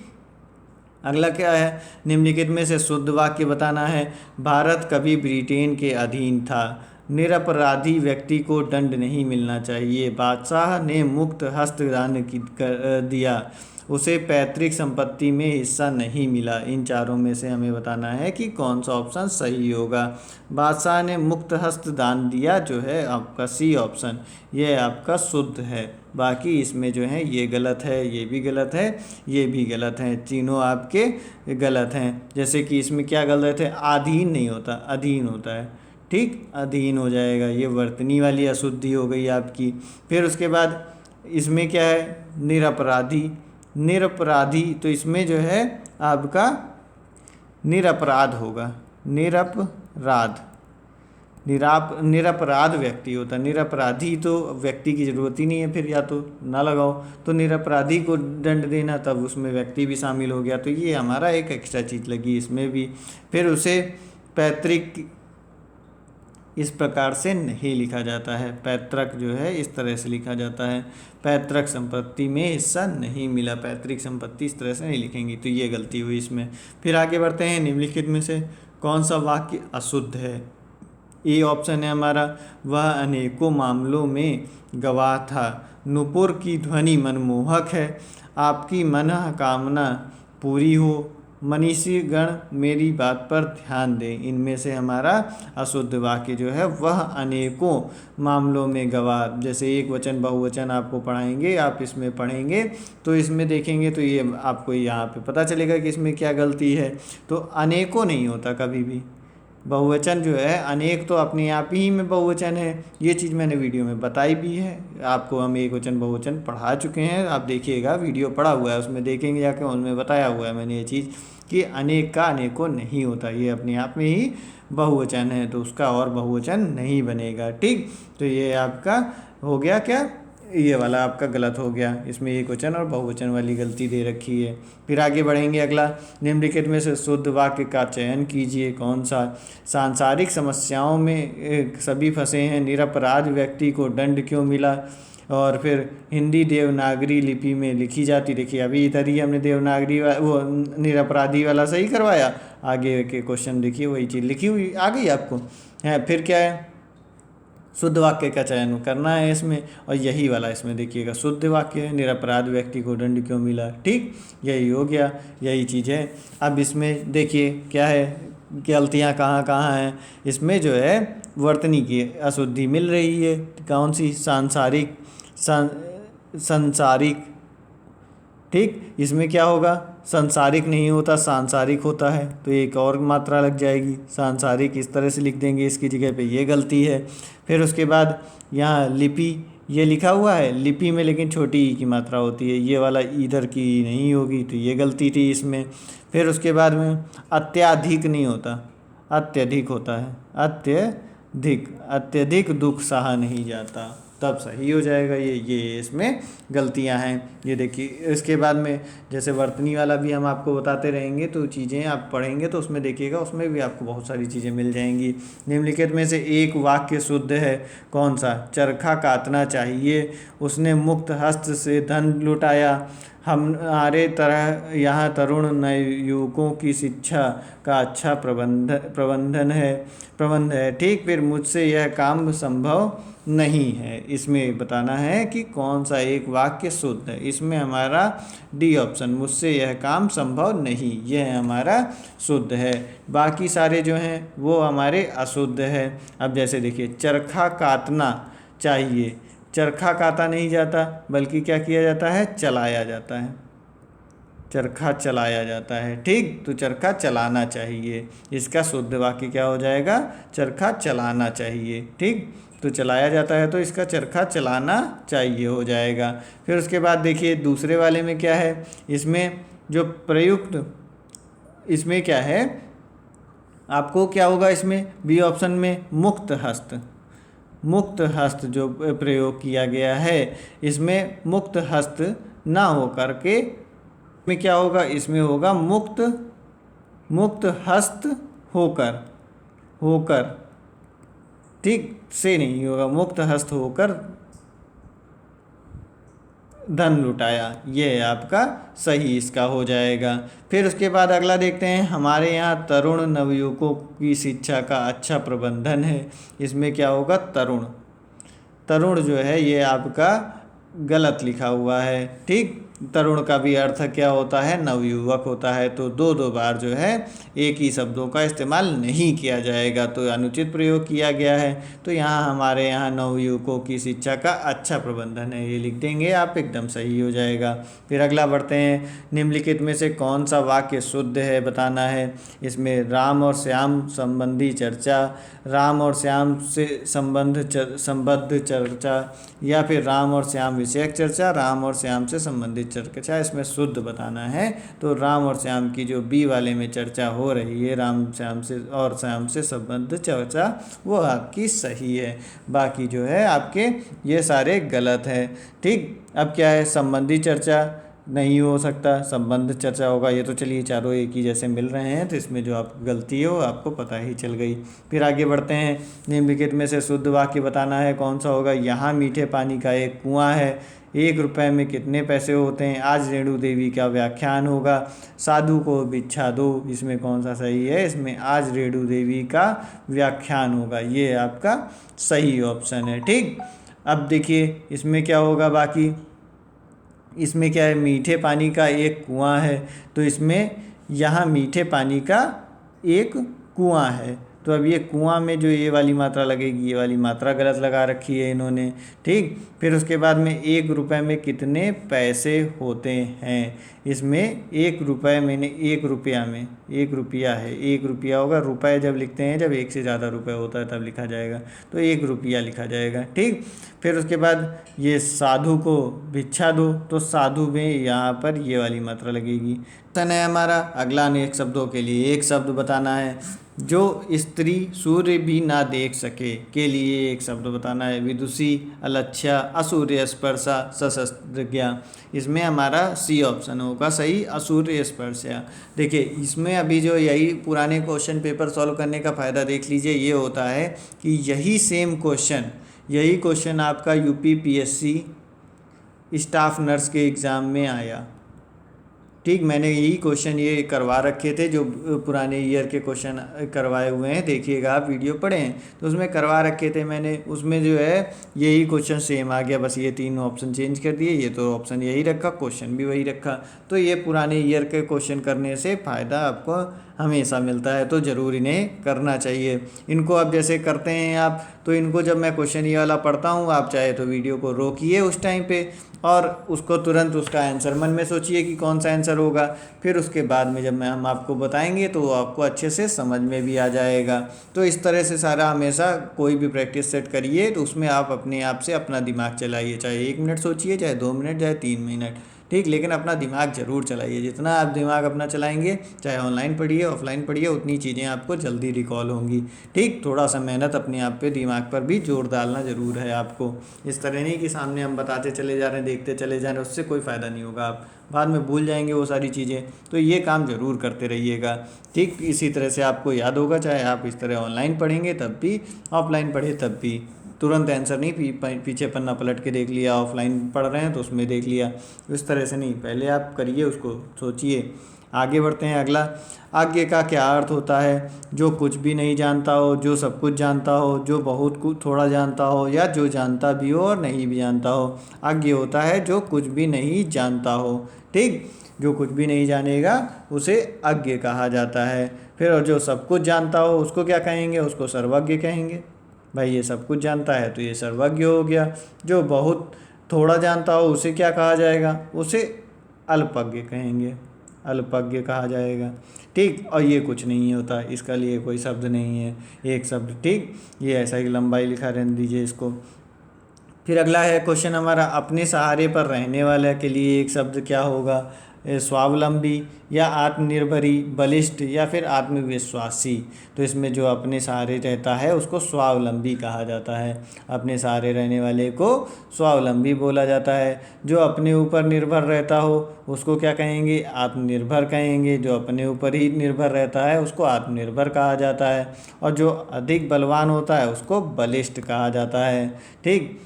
अगला क्या है? निम्नलिखित में से शुद्ध वाक्य बताना है। भारत कभी ब्रिटेन के अधीन था। निरपराधी व्यक्ति को दंड नहीं मिलना चाहिए। बादशाह ने मुक्त हस्त दान दिया, उसे पैतृक संपत्ति में हिस्सा नहीं मिला। इन चारों में से हमें बताना है कि कौन सा ऑप्शन सही होगा। बादशाह ने मुक्त हस्त दान दिया जो है आपका सी ऑप्शन, ये आपका शुद्ध है। बाकी इसमें जो है ये गलत है, ये भी गलत है, ये भी गलत है, तीनों आपके गलत हैं। जैसे कि इसमें क्या गलत है? अधीन नहीं होता, अधीन होता है। ठीक, अधीन हो जाएगा, ये वर्तनी वाली अशुद्धि हो गई आपकी। फिर उसके बाद इसमें क्या है? निरपराधी। निरपराधी, तो इसमें जो है आपका निरपराध होगा, निरपराध। निरपराध व्यक्ति होता है, निरपराधी तो व्यक्ति की ज़रूरत ही नहीं है, फिर या तो ना लगाओ। तो निरपराधी को दंड देना, तब उसमें व्यक्ति भी शामिल हो गया, तो ये हमारा एक एक्स्ट्रा चीज़ लगी इसमें भी। फिर उसे पैतृक इस प्रकार से नहीं लिखा जाता है, पैतृक जो है इस तरह से लिखा जाता है। पैतृक संपत्ति में हिस्सा नहीं मिला, पैतृक संपत्ति इस तरह से नहीं लिखेंगी, तो ये गलती हुई इसमें। फिर आगे बढ़ते हैं, निम्नलिखित में से कौन सा वाक्य अशुद्ध है? ए ऑप्शन है हमारा, वह अनेकों मामलों में गवाह था। नुपुर की ध्वनि मनमोहक है, आपकी मनोकामना पूरी हो। मनीषी गण मेरी बात पर ध्यान दें। इनमें से हमारा अशुद्ध वाक्य जो है वह अनेकों मामलों में गवाह, जैसे एक वचन बहुवचन आपको पढ़ाएंगे, आप इसमें पढ़ेंगे तो इसमें देखेंगे तो ये आपको यहाँ पे पता चलेगा कि इसमें क्या गलती है। तो अनेकों नहीं होता कभी भी, बहुवचन जो है अनेक तो अपने आप ही में बहुवचन है, ये चीज़ मैंने वीडियो में बताई भी है आपको। हम एक वचन बहुवचन पढ़ा चुके हैं, आप देखिएगा वीडियो पड़ा हुआ है उसमें देखेंगे जाके, उनमें बताया हुआ है मैंने ये चीज़ कि अनेक का अनेकों नहीं होता, ये अपने आप में ही बहुवचन है, तो उसका और बहुवचन नहीं बनेगा। ठीक, तो ये आपका हो गया क्या, ये वाला आपका गलत हो गया, इसमें एक वचन और बहुवचन वाली गलती दे रखी है। फिर आगे बढ़ेंगे, अगला निम्नलिखित में से शुद्ध वाक्य का चयन कीजिए, कौन सा? सांसारिक समस्याओं में सभी फंसे हैं, निरपराध व्यक्ति को दंड क्यों मिला? और फिर हिंदी देवनागरी लिपि में लिखी जाती, देखिए अभी इधर ही हमने देवनागरी वो निरपराधी वाला सही करवाया, आगे के क्वेश्चन देखिए वही चीज़ लिखी हुई आ गई आपको है। फिर क्या है? शुद्ध वाक्य का चयन करना है इसमें, और यही वाला इसमें देखिएगा शुद्ध वाक्य है, निरपराध व्यक्ति को दंड क्यों मिला। ठीक, यही हो गया, यही चीज़ है। अब इसमें देखिए क्या है, गलतियाँ कहाँ कहाँ हैं। इसमें जो है वर्तनी की अशुद्धि मिल रही है, कौन सी? सांसारिक, संसारिक। ठीक, इसमें क्या होगा? संसारिक नहीं होता, सांसारिक होता है, तो एक और मात्रा लग जाएगी, सांसारिक इस तरह से लिख देंगे, इसकी जगह पे ये गलती है। फिर उसके बाद यहाँ लिपि, ये लिखा हुआ है लिपि में, लेकिन छोटी ई की मात्रा होती है, ये वाला इधर की नहीं होगी, तो ये गलती थी इसमें। फिर उसके बाद में अत्याधिक नहीं होता, अत्यधिक होता है, अत्यधिक, अत्यधिक दुख सहा नहीं जाता। तब सही हो जाएगा। ये इसमें गलतियां हैं। ये देखिए इसके बाद में जैसे वर्तनी वाला भी हम आपको बताते रहेंगे, तो चीज़ें आप पढ़ेंगे तो उसमें देखिएगा, उसमें भी आपको बहुत सारी चीज़ें मिल जाएंगी। निम्नलिखित में से एक वाक्य शुद्ध है, कौन सा? चरखा काटना चाहिए, उसने मुक्त हस्त से धन लुटाया, हमारे तरह यहाँ तरुण नवयुवकों की शिक्षा का अच्छा प्रबंध है। ठीक, फिर मुझसे यह काम संभव नहीं है। इसमें बताना है कि कौन सा एक वाक्य शुद्ध है। इसमें हमारा डी ऑप्शन, मुझसे यह काम संभव नहीं, यह हमारा शुद्ध है। बाकी सारे जो हैं वो हमारे अशुद्ध है। अब जैसे देखिए, चरखा काटना चाहिए, चरखा काटा नहीं जाता बल्कि क्या किया जाता है? चलाया जाता है, चरखा चलाया जाता है। ठीक, तो चरखा चलाना चाहिए, इसका शुद्ध वाक्य क्या हो जाएगा? चरखा चलाना चाहिए। ठीक, तो चलाया जाता है तो इसका चरखा चलाना चाहिए हो जाएगा। फिर उसके बाद देखिए दूसरे वाले में क्या है, इसमें जो प्रयुक्त, इसमें क्या है आपको, क्या होगा इसमें? बी ऑप्शन में मुक्त हस्त, मुक्त हस्त जो प्रयोग किया गया है, इसमें मुक्त हस्त ना हो करके में क्या होगा? इसमें होगा मुक्त हस्त होकर, होकर, ठीक से नहीं होगा, मुक्त हस्त होकर धन लुटाया, ये आपका सही इसका हो जाएगा। फिर उसके बाद अगला देखते हैं, हमारे यहाँ तरुण नवयुवकों की शिक्षा का अच्छा प्रबंधन है। इसमें क्या होगा? तरुण, तरुण जो है ये आपका गलत लिखा हुआ है। ठीक, तरुण का भी अर्थ क्या होता है? नवयुवक होता है। तो दो बार जो है एक ही शब्दों का इस्तेमाल नहीं किया जाएगा, तो अनुचित प्रयोग किया गया है। तो यहाँ हमारे यहाँ नवयुवकों की शिक्षा का अच्छा प्रबंधन है, ये लिख देंगे आप, एकदम सही हो जाएगा। फिर अगला बढ़ते हैं, निम्नलिखित में से कौन सा वाक्य शुद्ध है बताना है। इसमें राम और श्याम संबंधी चर्चा, राम और श्याम से संबद्ध चर्चा, या फिर राम और श्याम विषयक चर्चा, राम और श्याम से संबंधित चर्चा, इसमें शुद्ध बताना है। तो राम और श्याम की जो बी वाले में चर्चा हो रही है, राम श्याम से और श्याम से संबंध चर्चा, वो आपकी सही है। बाकी जो है आपके ये सारे गलत है। ठीक, अब क्या है? संबंधी चर्चा नहीं हो सकता, संबंध चर्चा होगा। ये तो चलिए चारों एक ही जैसे मिल रहे हैं, तो इसमें जो आपकी गलती है वो आपको पता ही चल गई। फिर आगे बढ़ते हैं, निम्नलिखित में से शुद्ध वाक्य बताना है, कौन सा होगा? यहाँ मीठे पानी का एक कुआं है, 1 रुपए में कितने पैसे होते हैं? आज रेणु देवी का व्याख्यान होगा, साधु को भिक्षा दो, इसमें कौन सा सही है? इसमें आज रेणु देवी का व्याख्यान होगा, ये आपका सही ऑप्शन है। ठीक, अब देखिए इसमें क्या होगा बाकी, इसमें क्या है? मीठे पानी का एक कुआं है, तो इसमें यहाँ मीठे पानी का एक कुआं है, तो अब ये कुआं में जो ये वाली मात्रा लगेगी, ये वाली मात्रा गलत लगा रखी है इन्होंने। ठीक, फिर उसके बाद में 1 रुपए में कितने पैसे होते हैं? इसमें 1 रुपए में, 1 रुपया में, 1 रुपया है, 1 रुपया होगा। रुपए जब लिखते हैं जब 1 से ज़्यादा रुपए होता है तब लिखा जाएगा, तो 1 रुपया लिखा जाएगा। ठीक, फिर उसके बाद ये साधु को भिक्षा दो, तो साधु में यहाँ पर ये वाली मात्रा लगेगी। तन है हमारा अगला अनेक शब्दों के लिए एक शब्द बताना है, जो स्त्री सूर्य भी ना देख सके के लिए एक शब्द बताना है। विदुषी, अलच्छा, असूर्य स्पर्शा, सशस्त्रज्ञा, इसमें हमारा सी ऑप्शन होगा सही, असूर्य स्पर्शा। देखिए इसमें अभी जो यही पुराने क्वेश्चन पेपर सॉल्व करने का फ़ायदा देख लीजिए, ये होता है कि यही क्वेश्चन आपका UPPSC स्टाफ नर्स के एग्ज़ाम में आया। ठीक, मैंने यही क्वेश्चन ये करवा रखे थे, जो पुराने ईयर के क्वेश्चन करवाए हुए हैं, देखिएगा आप वीडियो पढ़े हैं तो उसमें करवा रखे थे मैंने। उसमें जो है यही क्वेश्चन सेम आ गया, बस ये 3 ऑप्शन चेंज कर दिए, ये तो ऑप्शन यही रखा, क्वेश्चन भी वही रखा। तो ये पुराने ईयर के क्वेश्चन करने से फ़ायदा आपको हमेशा मिलता है, तो ज़रूर इन्हें करना चाहिए। इनको अब जैसे करते हैं आप, तो इनको जब मैं क्वेश्चन ये वाला पढ़ता हूँ, आप चाहे तो वीडियो को रोकिए उस टाइम पे और उसको तुरंत उसका आंसर मन में सोचिए कि कौन सा आंसर होगा। फिर उसके बाद में जब हम आपको बताएंगे तो वो आपको अच्छे से समझ में भी आ जाएगा। तो इस तरह से सारा हमेशा कोई भी प्रैक्टिस सेट करिए, तो उसमें आप अपने आप से अपना दिमाग चलाइए, चाहे 1 मिनट सोचिए, चाहे 2 मिनट, चाहे 3 मिनट, ठीक। लेकिन अपना दिमाग ज़रूर चलाइए, जितना आप दिमाग अपना चलाएंगे, चाहे ऑनलाइन पढ़िए ऑफलाइन पढ़िए, उतनी चीज़ें आपको जल्दी रिकॉल होंगी। ठीक। थोड़ा सा मेहनत अपने आप पे, दिमाग पर भी जोर डालना ज़रूर है आपको। इस तरह नहीं कि सामने हम बताते चले जा रहे हैं, देखते चले जा रहे हैं, उससे कोई फ़ायदा नहीं होगा, आप बाद में भूल जाएंगे वो सारी चीज़ें। तो ये काम ज़रूर करते रहिएगा। ठीक। इसी तरह से आपको याद होगा, चाहे आप इस तरह ऑनलाइन पढ़ेंगे तब भी, ऑफलाइन पढ़े तब भी। तुरंत आंसर नहीं पीछे पन्ना पलट के देख लिया, ऑफलाइन पढ़ रहे हैं तो उसमें देख लिया, इस तरह से नहीं, पहले आप करिए, उसको सोचिए। आगे बढ़ते हैं। अगला, आज्ञा का क्या अर्थ होता है? जो कुछ भी नहीं जानता हो, जो सब कुछ जानता हो, जो बहुत कुछ थोड़ा जानता हो, या जो जानता भी हो और नहीं भी जानता हो। आज्ञा होता है जो कुछ भी नहीं जानता हो। ठीक। जो कुछ भी नहीं जानेगा उसे अज्ञ कहा जाता है। फिर और जो सब कुछ जानता हो उसको क्या कहेंगे? उसको सर्वज्ञ कहेंगे। भाई ये सब कुछ जानता है तो ये सर्वज्ञ हो गया। जो बहुत थोड़ा जानता हो उसे क्या कहा जाएगा? उसे अल्पज्ञ कहेंगे, अल्पज्ञ कहा जाएगा। ठीक। और ये कुछ नहीं होता, इसका लिए कोई शब्द नहीं है, एक शब्द। ठीक। ये ऐसा ही लंबाई लिखा रहने दीजिए इसको। फिर अगला है क्वेश्चन हमारा, अपने सहारे पर रहने वाले के लिए एक शब्द क्या होगा? स्वावलंबी या आत्मनिर्भरी, बलिष्ठ या फिर आत्मविश्वासी। तो इसमें जो अपने सहारे रहता है उसको स्वावलंबी कहा जाता है। अपने सहारे रहने वाले को स्वावलंबी बोला जाता है। जो अपने ऊपर निर्भर रहता हो उसको क्या कहेंगे? आत्मनिर्भर कहेंगे। जो अपने ऊपर ही निर्भर रहता है उसको आत्मनिर्भर कहा जाता है। और जो अधिक बलवान होता है उसको बलिष्ठ कहा जाता है। ठीक।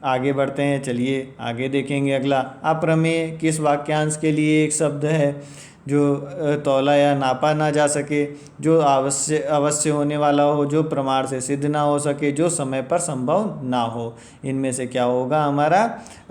आगे बढ़ते हैं, चलिए आगे देखेंगे। अगला, अप्रमेय किस वाक्यांश के लिए एक शब्द है? जो तौला या नापा ना जा सके, जो अवश्य होने वाला हो, जो प्रमाण से सिद्ध ना हो सके, जो समय पर संभव ना हो। इनमें से क्या होगा हमारा?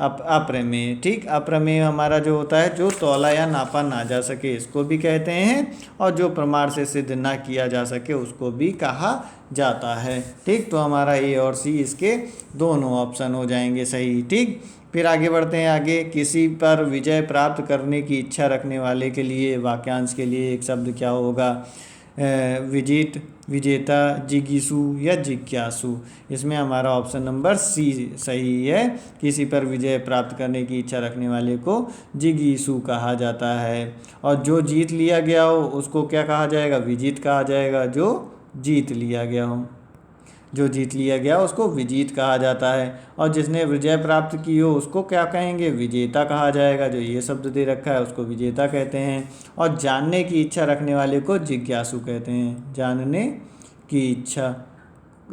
अप्रमेय। ठीक। अप्रमेय हमारा जो होता है जो तौला या नापा ना जा सके, इसको भी कहते हैं। और जो प्रमाण से सिद्ध ना किया जा सके उसको भी कहा जाता है। ठीक। तो हमारा ए और सी इसके दोनों ऑप्शन हो जाएंगे सही। ठीक। फिर आगे बढ़ते हैं। आगे, किसी पर विजय प्राप्त करने की इच्छा रखने वाले के लिए, वाक्यांश के लिए एक शब्द क्या होगा? विजित, विजेता, जिगीषु या जिज्ञासु। इसमें हमारा ऑप्शन नंबर सी सही है। किसी पर विजय प्राप्त करने की इच्छा रखने वाले को जिगीषु कहा जाता है। और जो जीत लिया गया हो उसको क्या कहा जाएगा? विजित कहा जाएगा। जो जीत लिया गया हो, जो जीत लिया गया उसको विजीत कहा जाता है। और जिसने विजय प्राप्त की हो उसको क्या कहेंगे? विजेता कहा जाएगा। जो ये शब्द दे रखा है उसको विजेता कहते हैं। और जानने की इच्छा रखने वाले को जिज्ञासु कहते हैं। जानने की इच्छा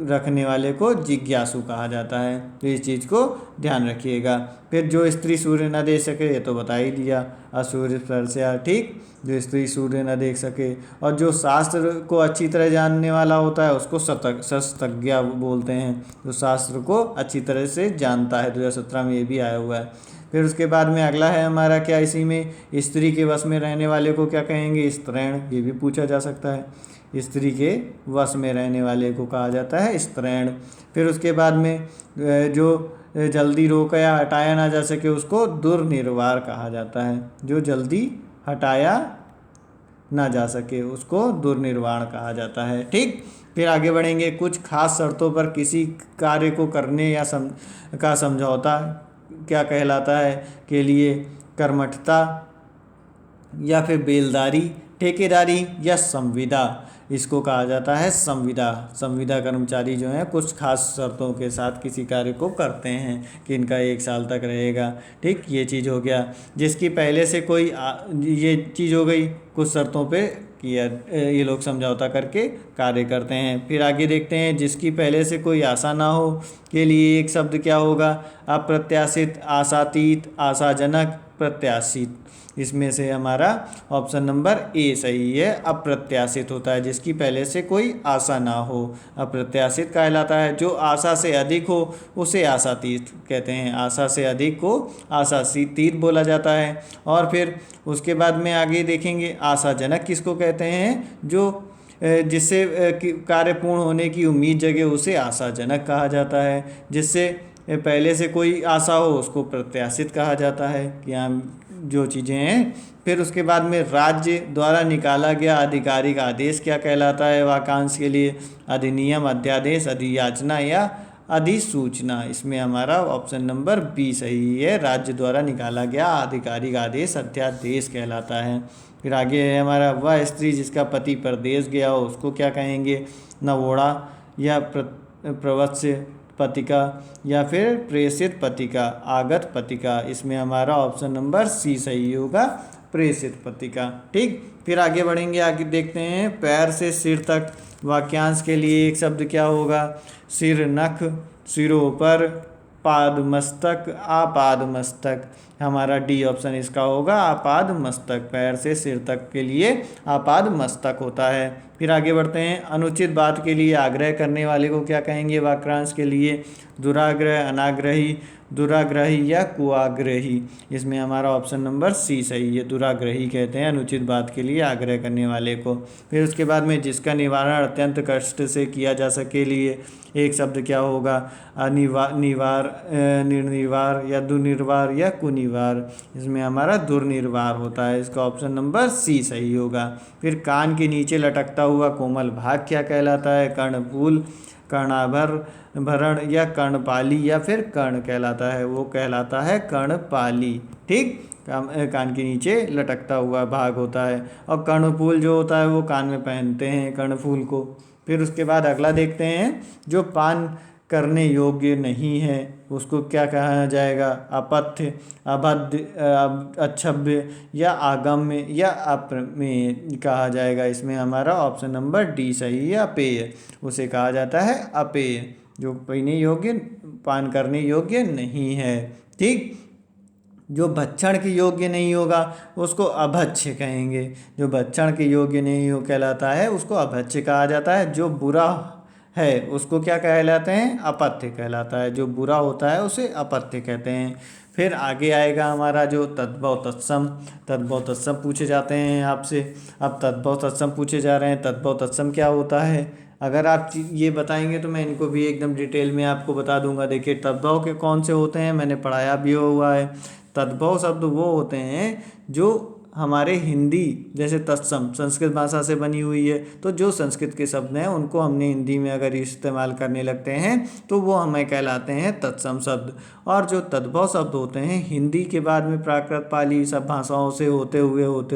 रखने वाले को जिज्ञासु कहा जाता है। तो इस चीज़ को ध्यान रखिएगा। फिर जो स्त्री सूर्य न देख सके, ये तो बता ही दिया, असूर्य स्पर्शया। ठीक। जो स्त्री सूर्य न देख सके। और जो शास्त्र को अच्छी तरह जानने वाला होता है उसको शस्त्रज्ञ बोलते हैं। जो शास्त्र को अच्छी तरह से जानता है। 2017 में ये भी आया हुआ है। फिर उसके बाद में अगला है हमारा क्या, इसी में, स्त्री के वश में रहने वाले को क्या कहेंगे? स्त्रैण। ये भी पूछा जा सकता है। स्त्री के वश में रहने वाले को कहा जाता है स्त्रैण। फिर उसके बाद में जो जल्दी रोका या हटाया ना जा सके उसको दुर्निर्वाण कहा जाता है। जो जल्दी हटाया ना जा सके उसको दुर्निर्वाण कहा जाता है। ठीक। फिर आगे बढ़ेंगे। कुछ खास शर्तों पर किसी कार्य को करने या का समझौता क्या कहलाता है? के लिए कर्मठता या फिर बेलदारी, ठेकेदारी या संविदा। इसको कहा जाता है संविदा। संविदा कर्मचारी जो हैं कुछ खास शर्तों के साथ किसी कार्य को करते हैं कि इनका 1 साल तक रहेगा। ठीक। ये चीज़ हो गया। जिसकी पहले से कोई ये चीज़ हो गई, कुछ शर्तों पे कि ये लोग समझौता करके कार्य करते हैं। फिर आगे देखते हैं। जिसकी पहले से कोई आशा ना हो के लिए एक शब्द क्या होगा? अप्रत्याशित, आशातीत, आशाजनक, प्रत्याशित। इसमें से हमारा ऑप्शन नंबर ए सही है। अप्रत्याशित होता है जिसकी पहले से कोई आशा ना हो, अप्रत्याशित कहलाता है। जो आशा से अधिक हो उसे आशातीत कहते हैं। आशा से अधिक को आशातीत बोला जाता है। और फिर उसके बाद में आगे देखेंगे, आशाजनक किसको कहते हैं? जो जिससे कार्य पूर्ण होने की उम्मीद जगे उसे आशाजनक कहा जाता है। जिससे पहले से कोई आशा हो उसको प्रत्याशित कहा जाता है कि हम जो चीज़ें हैं। फिर उसके बाद में राज्य द्वारा निकाला गया आधिकारिक आदेश क्या कहलाता है? वाक्यांश के लिए अधिनियम, अध्यादेश, अधियाचना या अधिसूचना। इसमें हमारा ऑप्शन नंबर बी सही है, राज्य द्वारा निकाला गया आधिकारिक आदेश अध्यादेश कहलाता है। फिर आगे है हमारा, वह स्त्री जिसका पति परदेश गया हो उसको क्या कहेंगे? नवोढ़ा या प्रवत्स्य पतिका या फिर प्रेषित पतिका, आगत पतिका। इसमें हमारा ऑप्शन नंबर सी सही होगा, प्रेषित पतिका। ठीक, फिर आगे बढ़ेंगे, आगे देखते हैं पैर से सिर तक वाक्यांश के लिए एक शब्द क्या होगा? सिर, नख, सिरों पर, पाद मस्तक, आपाद मस्तक। हमारा डी ऑप्शन इसका होगा, आपाद मस्तक। पैर से सिर तक के लिए आपाद मस्तक होता है। फिर आगे बढ़ते हैं, अनुचित बात के लिए आग्रह करने वाले को क्या कहेंगे वाक्यांश के लिए? दुराग्रह, अनाग्रही, दुराग्रही या कुआग्रही। इसमें हमारा ऑप्शन नंबर सी सही है, दुराग्रही कहते हैं अनुचित बात के लिए आग्रह करने वाले को। फिर उसके बाद में, जिसका निवारण अत्यंत कष्ट से किया जा सके लिए एक शब्द क्या होगा? निर्निवार या दुर्निवार या कुनिवार। इसमें हमारा दुर्निवार होता है, इसका ऑप्शन नंबर सी सही होगा। फिर कान के नीचे लटकता हुआ कोमल भाग क्या कहलाता है? कर्णफूल, कर्णाभर, भरण या कर्णपाली या फिर कर्ण कहलाता है, वो कहलाता है कर्णपाली। ठीक, कान के नीचे लटकता हुआ भाग होता है। और कर्णफूल जो होता है वो कान में पहनते हैं कर्णफूल को। फिर उसके बाद अगला देखते हैं, जो पान करने योग्य नहीं है उसको क्या कहा जाएगा? अपथ्य, अभद्र, अक्षभ्य या आगम्य या अप्रमेय कहा जाएगा। इसमें हमारा ऑप्शन नंबर डी सही है, अपेय। उसे कहा जाता है अपेय, जो पीने योग्य, पान करने योग्य नहीं है। ठीक, जो भक्षण के योग्य नहीं होगा उसको अभक्ष्य कहेंगे। जो भक्षण के योग्य नहीं हो कहलाता है उसको अभक्ष्य कहा जाता है। जो बुरा है उसको क्या कहलाते हैं? अपथ्य कहलाता है। जो बुरा होता है उसे अपथ्य कहते हैं। फिर आगे आएगा हमारा जो तद्भव तत्सम। तद्भव तत्सम पूछे जाते हैं आपसे। अब तद्भव तत्सम पूछे जा रहे हैं, तद्भव तत्सम क्या होता है? अगर आप ये बताएंगे तो मैं इनको भी एकदम डिटेल में आपको बता दूंगा। देखिए, तद्भव के कौन से होते हैं, मैंने पढ़ाया भी हुआ है। तद्भव शब्द वो होते हैं जो हमारे हिंदी, जैसे तत्सम संस्कृत भाषा से बनी हुई है, तो जो संस्कृत के शब्द हैं उनको हमने हिंदी में अगर इस्तेमाल करने लगते हैं तो वो हमें कहलाते हैं तत्सम शब्द। और जो तद्भव शब्द होते हैं हिंदी के बाद में प्राकृत, पाली सब भाषाओं से होते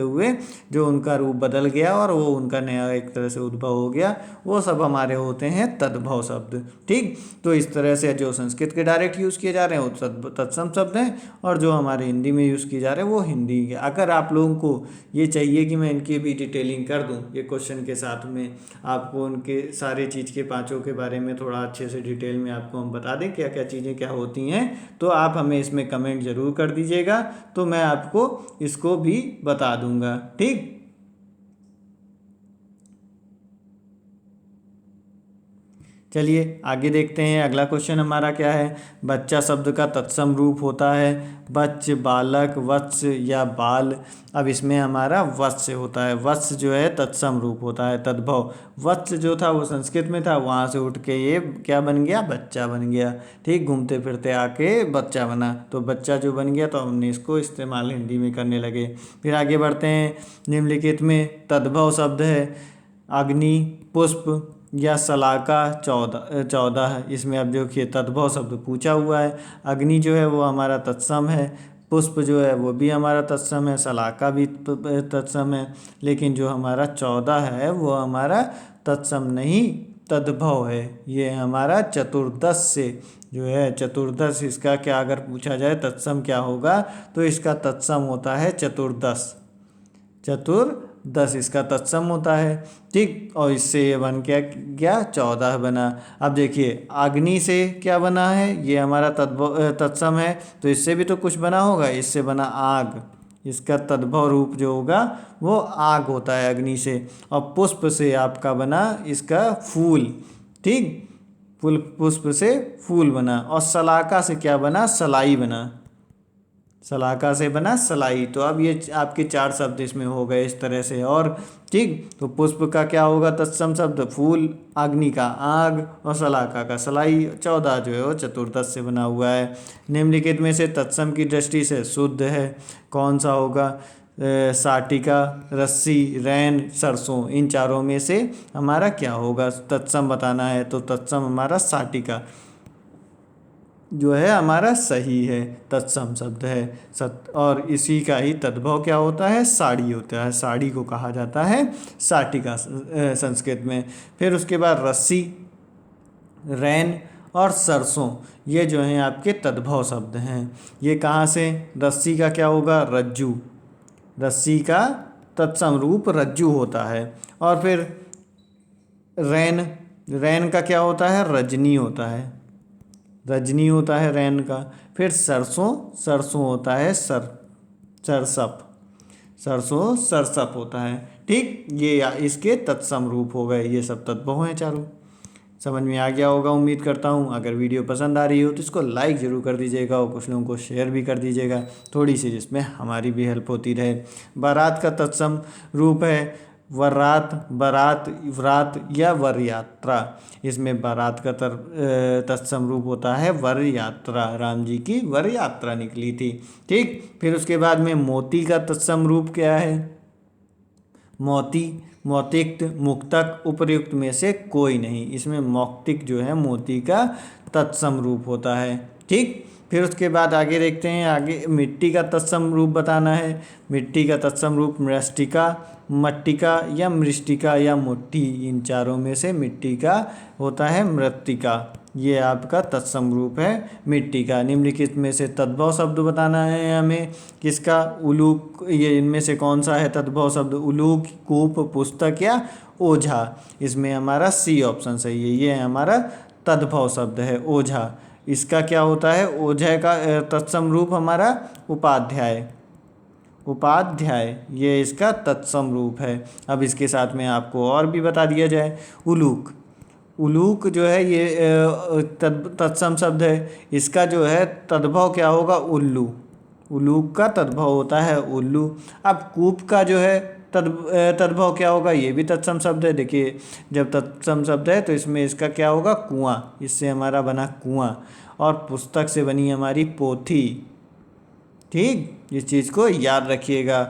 हुए जो उनका रूप बदल गया और वो उनका नया एक तरह से उद्भव हो गया, वो सब हमारे होते हैं तद्भव शब्द। ठीक, तो इस तरह से जो संस्कृत के डायरेक्ट यूज़ किए जा रहे हैं वो तत्सम शब्द हैं, और जो हमारे हिंदी में यूज़ किए जा रहे हैं वो हिंदी के। अगर आप लोगों को ये चाहिए कि मैं इनकी भी डिटेलिंग कर दूं ये क्वेश्चन के साथ में, आपको उनके सारे चीज़ के पांचों के बारे में थोड़ा अच्छे से डिटेल में आपको हम बता दें क्या क्या चीज़ें क्या होती हैं, तो आप हमें इसमें कमेंट ज़रूर कर दीजिएगा, तो मैं आपको इसको भी बता दूंगा। ठीक, चलिए आगे देखते हैं। अगला क्वेश्चन हमारा क्या है? बच्चा शब्द का तत्सम रूप होता है बच्च, बालक, वत्स या बाल। अब इसमें हमारा वत्स होता है। वत्स जो है तत्सम रूप होता है तद्भव। वत्स जो था वो संस्कृत में था, वहाँ से उठ के ये क्या बन गया? बच्चा बन गया। ठीक, घूमते फिरते आके बच्चा बना, तो बच्चा जो बन गया तो हमने इसको इस्तेमाल हिंदी में करने लगे। फिर आगे बढ़ते हैं। निम्नलिखित में तद्भव शब्द है अग्नि, पुष्प या शलाका 14। इसमें अब देखिए तद्भव शब्द पूछा हुआ है। अग्नि जो है वो हमारा तत्सम है, पुष्प जो है वो भी हमारा तत्सम है, शलाका भी तत्सम है, लेकिन जो हमारा 14 है वो हमारा तत्सम नहीं तद्भव है। ये हमारा चतुर्दश से जो है, चतुर्दश इसका क्या अगर पूछा जाए तत्सम क्या होगा, तो इसका तत्सम होता है चतुर्दश। चतुर्दश इसका तत्सम होता है। ठीक, और इससे ये बन क्या 14 बना। अब देखिए अग्नि से क्या बना है? ये हमारा तत्सम है, तो इससे भी तो कुछ बना होगा। इससे बना आग, इसका तद्भव रूप जो होगा वो आग होता है अग्नि से। और पुष्प से आपका बना इसका फूल। ठीक, पुष्प से फूल बना। और शलाका से क्या बना? सलाई बना। शलाका से बना सलाई। तो अब ये आपके 4 शब्द इसमें हो गए इस तरह से। और ठीक, तो पुष्प का क्या होगा तत्सम शब्द? फूल, अग्नि का आग, और शलाका का सलाई। 14 जो है वो चतुर्दश से बना हुआ है। निम्नलिखित में से तत्सम की दृष्टि से शुद्ध है कौन सा होगा? साटिका, रस्सी, रैन, सरसों। इन चारों में से हमारा क्या होगा? तत्सम बताना है, तो तत्सम हमारा साटिका। जो है हमारा सही है, तत्सम शब्द है। और इसी का ही तद्भव क्या होता है, साड़ी होता है। साड़ी को कहा जाता है साटिका संस्कृत में। फिर उसके बाद रस्सी, रैन और सरसों, ये जो हैं आपके तद्भव शब्द हैं। ये कहाँ से, रस्सी का क्या होगा, रज्जू, रस्सी का तत्सम रूप रज्जू होता है। और फिर रैन, रैन का क्या होता है, रजनी होता है, रजनी होता है रैन का। फिर सरसों, सरसों होता है सरसप, सरसों सरसप होता है। ठीक, ये इसके तत्सम रूप हो गए। ये सब तद्भव हैं चारों। समझ में आ गया होगा उम्मीद करता हूँ। अगर वीडियो पसंद आ रही हो तो इसको लाइक ज़रूर कर दीजिएगा और कुछ लोगों को शेयर भी कर दीजिएगा, थोड़ी सी जिसमें हमारी भी हेल्प होती रहे। बारात का तत्सम रूप है वरात, बारात, व्रात या वर यात्रा। इसमें बारात का तत्सम रूप होता है वर यात्रा। राम जी की वर यात्रा निकली थी। ठीक, फिर उसके बाद में मोती का तत्सम रूप क्या है, मोती, मौतिक्त, मुक्तक, उपर्युक्त में से कोई नहीं। इसमें मौक्तिक जो है मोती का तत्सम रूप होता है। ठीक, फिर उसके बाद आगे देखते हैं। आगे मिट्टी का तत्सम रूप बताना है। मिट्टी का तत्सम रूप मृष्टिका, मट्टिका या मृष्टिका या मुट्ठी, इन चारों में से मिट्टी का होता है मृत्तिका। ये आपका तत्सम रूप है मिट्टी का। निम्नलिखित में से तद्भव शब्द बताना है हमें, किसका, उलूक, ये इनमें से कौन सा है तद्भव शब्द, उलूक, कूप, पुस्तक या ओझा। इसमें हमारा सी ऑप्शन सही है। ये हमारा तद्भव शब्द है ओझा। इसका क्या होता है, ओझा का तत्सम रूप हमारा उपाध्याय, उपाध्याय, ये इसका तत्सम रूप है। अब इसके साथ में आपको और भी बता दिया जाए, उलूक, उलूक जो है ये तत्सम शब्द है। इसका जो है तद्भव क्या होगा, उल्लू, उलूक का तद्भव होता है उल्लू। अब कूप का जो है तद्भव क्या होगा, ये भी तत्सम शब्द है। देखिए, जब तत्सम शब्द है तो इसमें इसका क्या होगा, कुआं, इससे हमारा बना कुआं। और पुस्तक से बनी हमारी पोथी। ठीक, इस चीज़ को याद रखिएगा,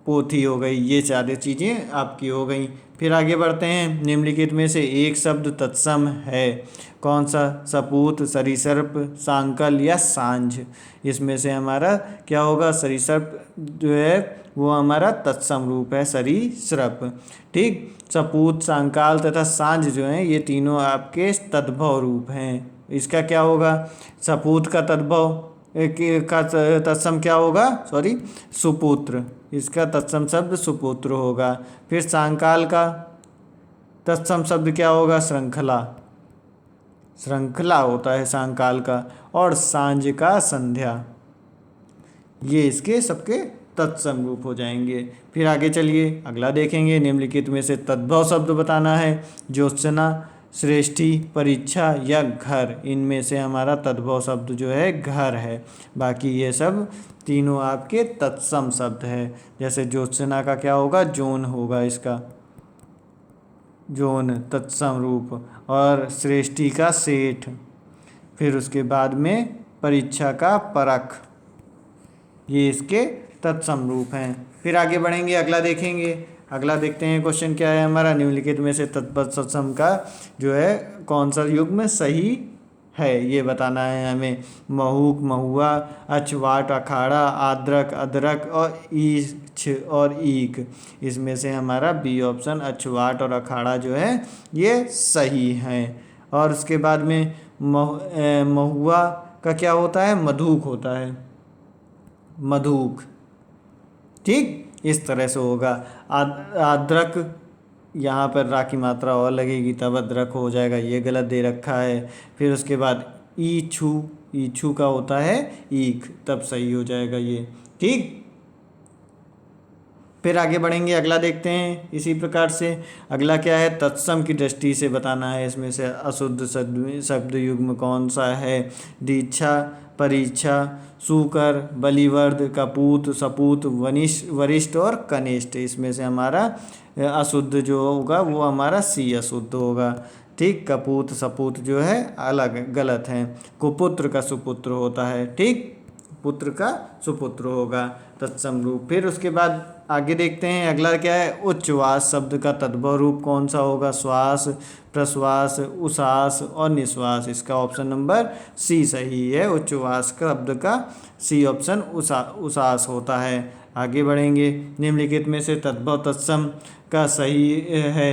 पोथी हो गई। ये सारी चीज़ें आपकी हो गई। फिर आगे बढ़ते हैं। निम्नलिखित में से एक शब्द तत्सम है, कौन सा, सपूत, सरीसर्प, सांकल या सांझ। इसमें से हमारा क्या होगा, सरीसर्प जो है वो हमारा तत्सम रूप है, सरीसृप। ठीक, सपूत, सांकाल तथा सांझ जो हैं ये तीनों आपके तद्भव रूप हैं। इसका क्या होगा, सपूत का तद्भव का तत्सम क्या होगा, सॉरी, सुपुत्र। इसका तत्सम शब्द सुपुत्र होगा। फिर सांकाल का तत्सम शब्द क्या होगा, श्रृंखला, श्रृंखला होता है सांकाल का। और सांझ का संध्या। ये इसके सबके तत्सम रूप हो जाएंगे। फिर आगे चलिए अगला देखेंगे। निम्नलिखित में से तद्भव शब्द बताना है, ज्योत्सना, श्रेष्ठी, परीक्षा या घर। इनमें से हमारा तद्भव शब्द जो है घर है। बाकी ये सब तीनों आपके तत्सम शब्द है। जैसे ज्योत्सना का क्या होगा, जोन होगा, इसका जोन तत्सम रूप। और श्रेष्ठी का सेठ। फिर उसके बाद में परीक्षा का परख, ये इसके तत्सम रूप हैं। फिर आगे बढ़ेंगे, अगला देखेंगे। अगला देखते हैं क्वेश्चन क्या है हमारा, निम्नलिखित में से तत्सम का जो है कौन सा युग्म सही है, ये बताना है हमें। महूक, महुआ, अचवाट, अखाड़ा, आद्रक, अदरक और ईछ और ईक। इसमें से हमारा बी ऑप्शन अचवाट और अखाड़ा जो है ये सही है। और उसके बाद में महुआ का क्या होता है, मधुक होता है, मधुक। ठीक, इस तरह से होगा। अदरक, यहाँ पर रा की मात्रा और लगेगी तब अदरक हो जाएगा, ये गलत दे रखा है। फिर उसके बाद ईछू, ईछू का होता है ईख, तब सही हो जाएगा ये। ठीक, फिर आगे बढ़ेंगे, अगला देखते हैं इसी प्रकार से। अगला क्या है, तत्सम की दृष्टि से बताना है। इसमें से अशुद्ध शब्द युग्म कौन सा है, दीक्षा, परीक्षा, सूकर, बलिवर्द, कपूत, सपूत, वरिष्ठ और कनिष्ठ। इसमें से हमारा अशुद्ध जो होगा वो हमारा सी अशुद्ध होगा। ठीक, कपूत, सपूत जो है अलग गलत है। कुपुत्र का सुपुत्र होता है। ठीक, पुत्र का सुपुत्र होगा तत्सम रूप। फिर उसके बाद आगे देखते हैं अगला क्या है। उच्छ्वास शब्द का तद्भव रूप कौन सा होगा। श्वास, प्रश्वास, उश्वास और निश्वास। इसका ऑप्शन नंबर सी सही है। उच्छ्वास शब्द का सी ऑप्शन उश्वास होता है। आगे बढ़ेंगे। निम्नलिखित में से तद्भव तत्सम का सही है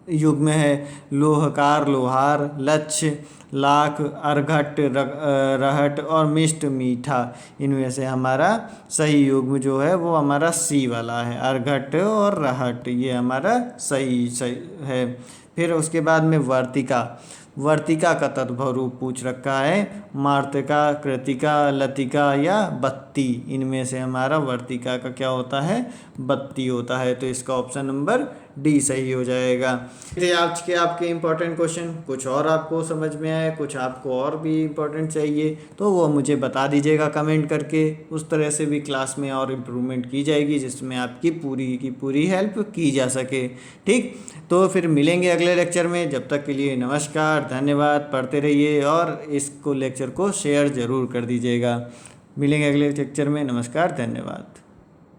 युग्म है। लोहकार लोहार, लक्ष्य लाख, अर्घट रहट और मिष्ट मीठा। इनमें से हमारा सही युग्म जो है वो हमारा सी वाला है। अर्घट और रहट ये हमारा सही है। फिर उसके बाद में वर्तिका। वर्तिका का तद्भव रूप पूछ रखा है। मार्तिका, कृतिका, लतिका या बत्ती। इनमें से हमारा वर्तिका का क्या होता है, बत्ती होता है। तो इसका ऑप्शन नंबर डी सही हो जाएगा। थे आज के आपके इम्पोर्टेंट क्वेश्चन। कुछ और आपको समझ में आए, कुछ आपको और भी इम्पोर्टेंट चाहिए तो वो मुझे बता दीजिएगा कमेंट करके। उस तरह से भी क्लास में और इम्प्रूवमेंट की जाएगी जिसमें आपकी पूरी की पूरी हेल्प की जा सके। ठीक, तो फिर मिलेंगे अगले लेक्चर में। जब तक के लिए नमस्कार, धन्यवाद। पढ़ते रहिए और इसको लेक्चर को शेयर ज़रूर कर दीजिएगा। मिलेंगे अगले लेक्चर में। नमस्कार, धन्यवाद।